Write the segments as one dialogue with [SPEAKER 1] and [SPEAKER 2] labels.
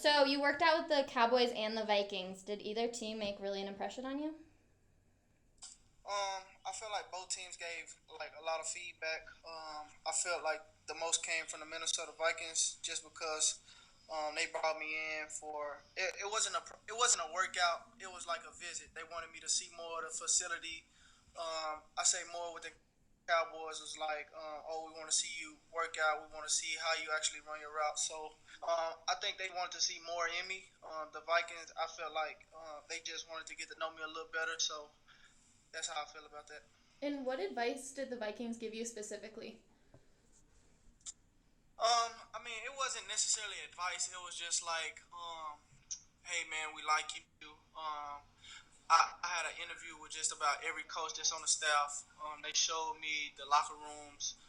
[SPEAKER 1] So you worked out with the Cowboys and the Vikings. Did either team make really an impression on you?
[SPEAKER 2] I feel like both teams gave like a lot of feedback. I felt like the most came from the Minnesota Vikings just because they brought me in for it wasn't a workout. It was like a visit. They wanted me to see more of the facility. I say more with the Cowboys was like, oh, we want to see you work out. We want to see how you actually run your route. So I think they wanted to see more in me. The Vikings, I felt like they just wanted to get to know me a little better. So that's how I feel about that.
[SPEAKER 1] And what advice did the Vikings give you specifically?
[SPEAKER 2] I mean, it wasn't necessarily advice. It was just like, hey man, we like you. I had an interview with just about every coach that's on the staff. They showed me the locker rooms.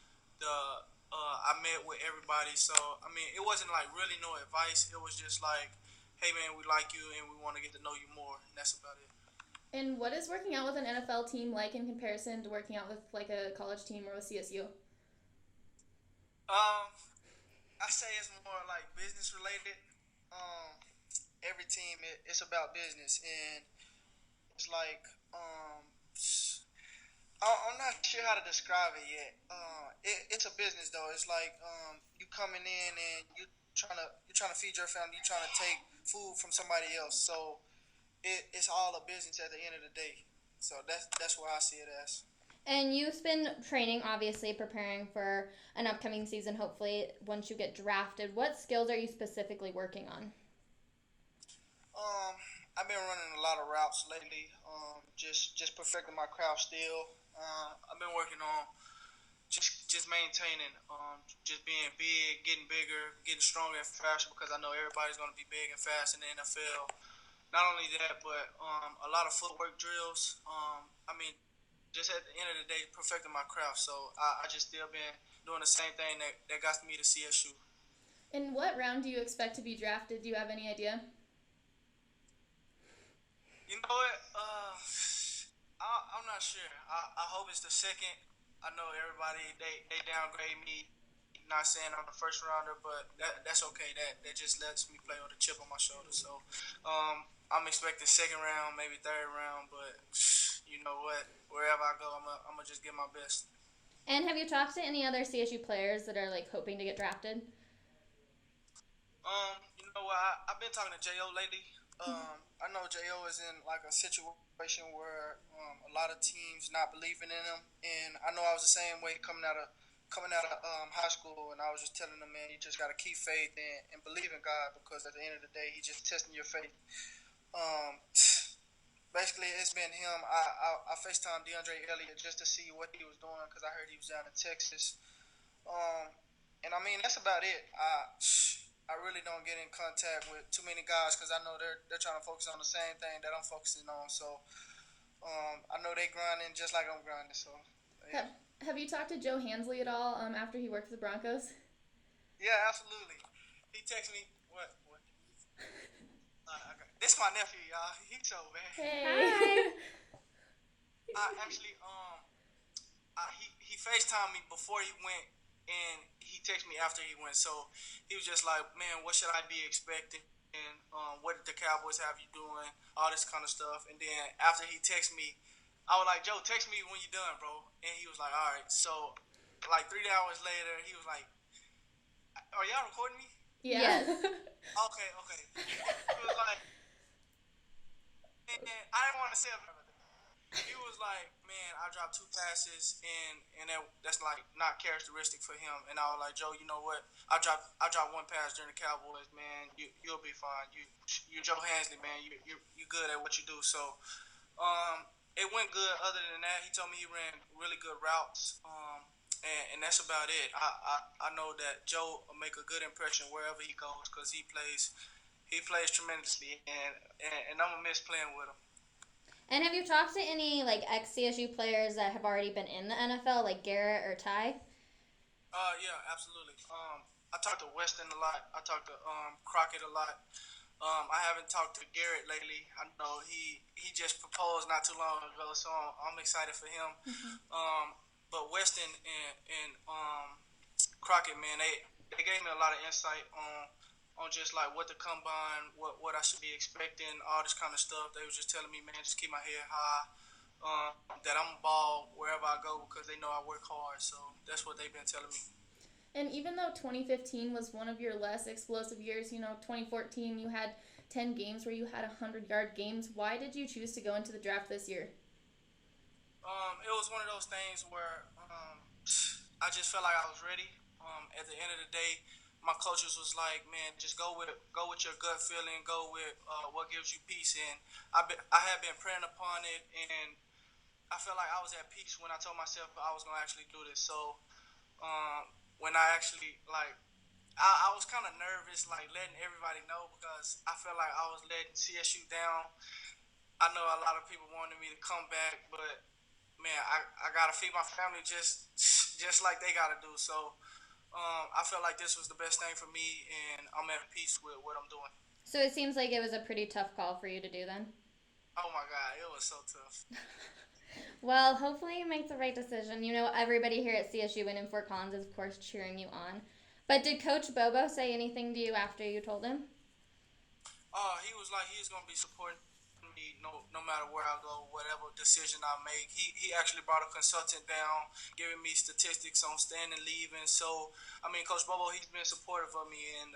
[SPEAKER 2] I met with everybody. So I mean, it wasn't like really no advice. It was just like, hey man, we like you and we want to get to know you more. And that's about it.
[SPEAKER 1] And what is working out with an NFL team like in comparison to working out with like a college team or with CSU?
[SPEAKER 2] Um, I say it's more like business related. Um, every team it's about business and it's like I'm not sure how to describe it yet. It's a business though. It's like you coming in and you trying to feed your family. You trying to take food from somebody else. So it's all a business at the end of the day. So that's where I see it as.
[SPEAKER 1] And you've been training, obviously, preparing for an upcoming season, hopefully, once you get drafted. What skills are you specifically working on?
[SPEAKER 2] Um, I've been running a lot of routes lately. Just perfecting my craft still. I've been working on just maintaining, just being big, getting bigger, getting stronger and faster because I know everybody's going to be big and fast in the NFL. Not only that, but a lot of footwork drills. I mean, just at the end of the day, perfecting my craft. So I just still been doing the same thing that got me to CSU.
[SPEAKER 1] In what round do you expect to be drafted? Do you have any idea?
[SPEAKER 2] You know what? I'm not sure. I hope it's the second. I know everybody they downgrade me. Not saying I'm the first rounder, but that's okay. That just lets me play with a chip on my shoulder. So I'm expecting second round, maybe third round. But you know what? Wherever I go, I'm gonna just give my best.
[SPEAKER 1] And have you talked to any other CSU players that are like hoping to get drafted?
[SPEAKER 2] You know what? I've been talking to Jo lately. I know Jo is in like a situation where a lot of teams not believing in him, and I know I was the same way coming out of high school, and I was just telling him, man, you just gotta keep faith and believe in God because at the end of the day, He's just testing your faith. Um, Basically, it's been him. I FaceTime DeAndre Elliott just to see what he was doing because I heard he was down in Texas. Um, and I mean that's about it. I really don't get in contact with too many guys because I know they're trying to focus on the same thing that I'm focusing on. So I know they grinding just like I'm grinding. So
[SPEAKER 1] Have,
[SPEAKER 2] yeah,
[SPEAKER 1] have you talked to Joe Hansley at all after he worked for the Broncos?
[SPEAKER 2] yeah, absolutely. He texted me what. Okay. This my nephew, y'all. He's so bad.
[SPEAKER 1] Hey.
[SPEAKER 2] I actually he FaceTimed me before he went, and he texted me after he went. So he was just like, "Man, what should I be expecting? And what did the Cowboys have you doing? All this kind of stuff." And then after he texted me, I was like, "Joe, text me when you're done, bro." And he was like, "All right." So like 3 hours later, he was like, "Are y'all recording me?"
[SPEAKER 1] Yeah.
[SPEAKER 2] Okay, okay. He was like, "Man, I didn't want to say about that." He was like, "Man, I dropped two passes, and that's like not characteristic for him." And I was like, "Joe, you know what? I dropped one pass during the Cowboys, man. You'll be fine. You Joe Hansley, man. You good at what you do." So it went good. Other than that, he told me he ran really good routes. And that's about it. I know that Joe will make a good impression wherever he goes because he plays tremendously, and I'm gonna miss playing with him.
[SPEAKER 1] And have you talked to any like ex CSU players that have already been in the NFL, like Garrett or Ty?
[SPEAKER 2] Yeah, absolutely. I talked to Weston a lot. I talked to Crockett a lot. I haven't talked to Garrett lately. I know he just proposed not too long ago, so I'm excited for him. But Weston and Crockett, man, they gave me a lot of insight on on just like what the combine, what I should be expecting, all this kind of stuff. They was just telling me, man, just keep my head high. That I'm a ball wherever I go because they know I work hard. So that's what they've been telling me.
[SPEAKER 1] And even though 2015 was one of your less explosive years, 2014 you had 10 games where you had 100-yard games. Why did you choose to go into the draft this year?
[SPEAKER 2] It was one of those things where I just felt like I was ready. At the end of the day, my coaches was like, "Man, just go with your gut feeling, go with what gives you peace." And I had been praying upon it, and I felt like I was at peace when I told myself I was gonna actually do this. So when I actually I was kind of nervous, like letting everybody know because I felt like I was letting CSU down. I know a lot of people wanted me to come back, but man, I gotta feed my family just like they gotta do. So I felt like this was the best thing for me, and I'm at peace with what I'm doing.
[SPEAKER 1] So it seems like it was a pretty tough call for you to do then.
[SPEAKER 2] Oh my God, it was so tough.
[SPEAKER 1] Well, hopefully you make the right decision. Everybody here at CSU and in Fort Collins is, of course, cheering you on. But did Coach Bobo say anything to you after you told him?
[SPEAKER 2] He was like he's gonna be supporting me no matter where I go, whatever decision I make. He actually brought a consultant down, giving me statistics on staying and leaving. So I mean, Coach Bobo, he's been supportive of me, and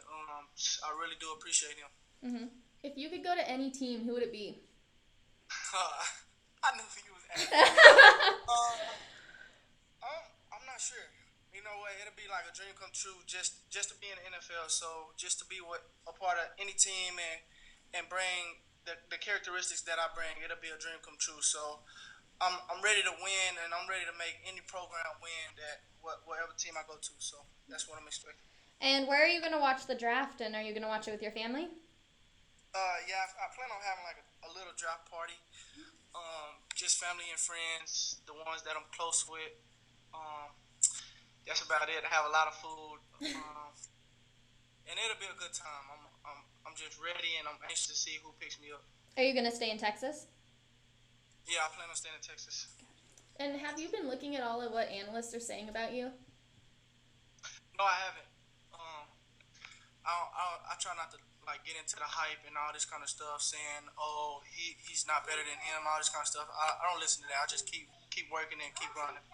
[SPEAKER 2] I really do appreciate him.
[SPEAKER 1] Mm-hmm. If you could go to any team, who would it be?
[SPEAKER 2] I knew he was asking. I'm not sure. You know what? It'll be like a dream come true just to be in the NFL. So just to be a part of any team and bring the characteristics that I bring, it'll be a dream come true. So I'm ready to win, and I'm ready to make any program win that whatever team I go to. So that's what I'm expecting.
[SPEAKER 1] And where are you going to watch the draft, and are you going to watch it with your family?
[SPEAKER 2] Yeah, I plan on having like a little draft party. Just family and friends, the ones that I'm close with. Um, that's about it. I have a lot of food, and it'll be a good time. I'm just ready, and I'm anxious to see who picks me up.
[SPEAKER 1] Are you going to stay in Texas?
[SPEAKER 2] Yeah, I plan on staying in Texas.
[SPEAKER 1] And have you been looking at all of what analysts are saying about you?
[SPEAKER 2] No, I haven't. I try not to like get into the hype and all this kind of stuff, saying, "Oh, he's not better than him," all this kind of stuff. I don't listen to that. I just keep working and keep running.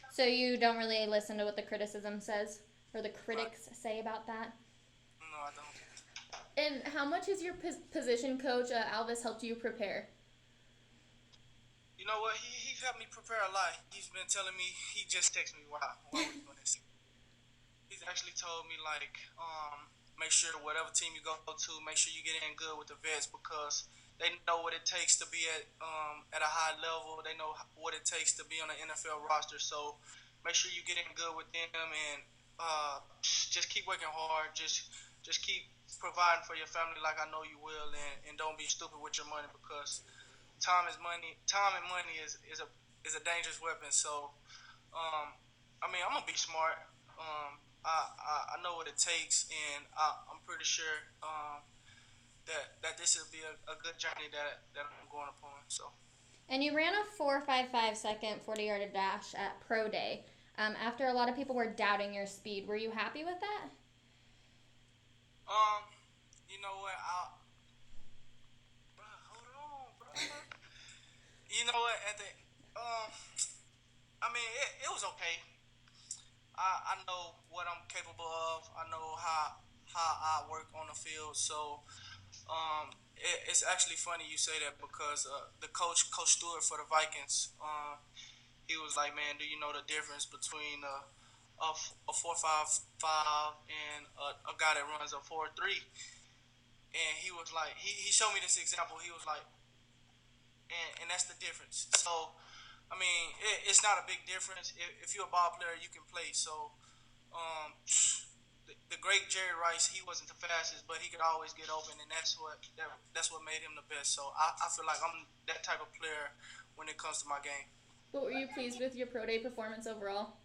[SPEAKER 1] So you don't really listen to what the criticism says or the critics say about that?
[SPEAKER 2] No, I don't.
[SPEAKER 1] And how much has your position coach, Alvis, helped you prepare?
[SPEAKER 2] You know what? He's helped me prepare a lot. He's been telling me. He just texted me while we doing this. He's actually told me make sure whatever team you go to, make sure you get in good with the vets because they know what it takes to be at a high level. They know what it takes to be on an NFL roster. So make sure you get in good with them and just keep working hard. Just keep providing for your family like I know you will, and don't be stupid with your money because time is money. Time and money is a dangerous weapon. So I mean, I'm gonna be smart. I know what it takes, and I'm pretty sure that this will be a good journey that I'm going upon. So.
[SPEAKER 1] And you ran a 4.55-second 40-yard dash at Pro Day. After a lot of people were doubting your speed, were you happy with that?
[SPEAKER 2] You know what? Hold on, bro. You know what? I mean, it was okay. I know what I'm capable of. I know how I work on the field. So it's actually funny you say that because the Coach Stewart for the Vikings, he was like, man, do you know the difference between a 4.55 and a guy that runs a 4.3? And he was like, he showed me this example. He was like, and that's the difference. So I mean, it's not a big difference. If you're a ball player, you can play. So, the great Jerry Rice, he wasn't the fastest, but he could always get open, and that's what made him the best. So, I feel like I'm that type of player when it comes to my game.
[SPEAKER 1] But were you pleased with your Pro Day performance overall?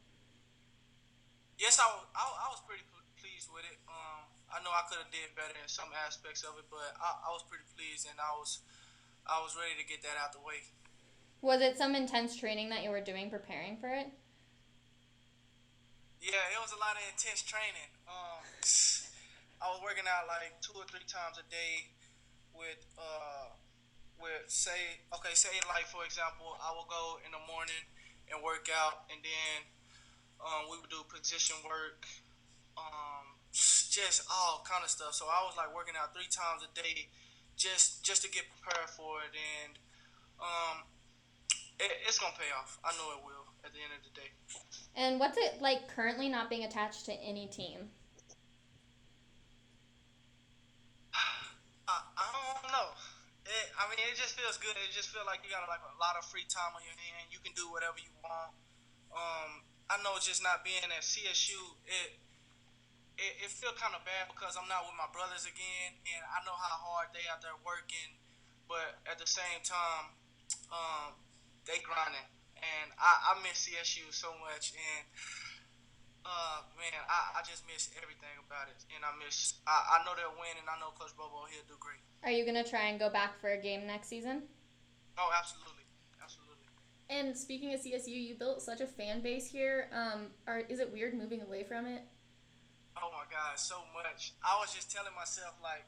[SPEAKER 2] Yes, I was pretty pleased with it. I know I could have did better in some aspects of it, but I was pretty pleased, and I was ready to get that out the way.
[SPEAKER 1] Was it some intense training that you were doing preparing for it?
[SPEAKER 2] Yeah, it was a lot of intense training. I was working out like 2 or 3 times a day with say like for example, I will go in the morning and work out, and then we would do position work, just all kind of stuff. So I was like working out 3 times a day, just to get prepared for it, and um, it's gonna pay off. I know it will at the end of the day.
[SPEAKER 3] And what's it like currently not being attached to any team?
[SPEAKER 2] I don't know. It just feels good. It just feels like you got like a lot of free time on your hand. You can do whatever you want. I know just not being at CSU, it feel kind of bad because I'm not with my brothers again, and I know how hard they out there working, but at the same time, they grinding, and I miss CSU so much, and man, I just miss everything about it, and I know they'll win, and I know Coach Bobo, he'll do great.
[SPEAKER 3] Are you going to try and go back for a game next season?
[SPEAKER 2] Oh, absolutely. Absolutely.
[SPEAKER 1] And speaking of CSU, you built such a fan base here. Is it weird moving away from it?
[SPEAKER 2] Oh my God, so much. I was just telling myself, like,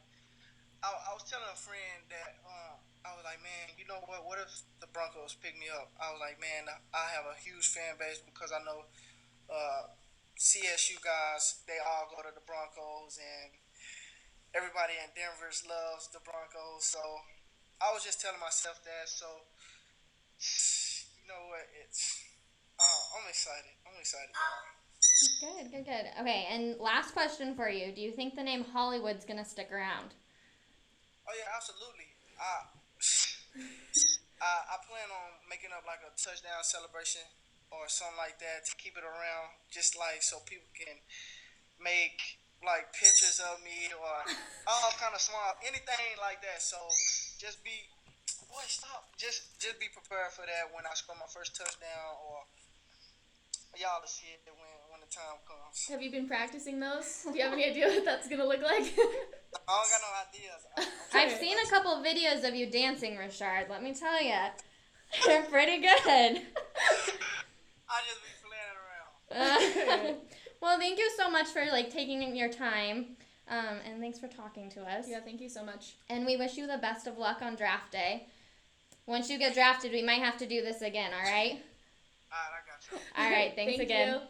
[SPEAKER 2] I was telling a friend that I was like, man, you know what? What if the Broncos pick me up? I was like, man, I have a huge fan base because I know CSU guys, they all go to the Broncos, and everybody in Denver loves the Broncos. So I was just telling myself that. So you know what? I'm excited. I'm excited, y'all.
[SPEAKER 3] Good. Okay, and last question for you. Do you think the name Hollywood's going to stick around?
[SPEAKER 2] Oh yeah, absolutely. I plan on making up like a touchdown celebration or something like that to keep it around, just like so people can make like pictures of me or all kind of small anything like that. So just be boy, stop. Just be prepared for that when I score my first touchdown, or y'all to see it when the time comes.
[SPEAKER 1] Have you been practicing those? Do you have any idea what that's going to look like?
[SPEAKER 2] I don't got no ideas.
[SPEAKER 3] I've seen a couple videos of you dancing, Rashard. Let me tell you, they're pretty good.
[SPEAKER 2] I just be playing around.
[SPEAKER 3] Well, thank you so much for taking your time, and thanks for talking to us.
[SPEAKER 1] Yeah, thank you so much.
[SPEAKER 3] And we wish you the best of luck on draft day. Once you get drafted, we might have to do this again. All right?
[SPEAKER 2] All right, I got you.
[SPEAKER 3] All right, thanks
[SPEAKER 1] Thank
[SPEAKER 3] again.
[SPEAKER 1] you.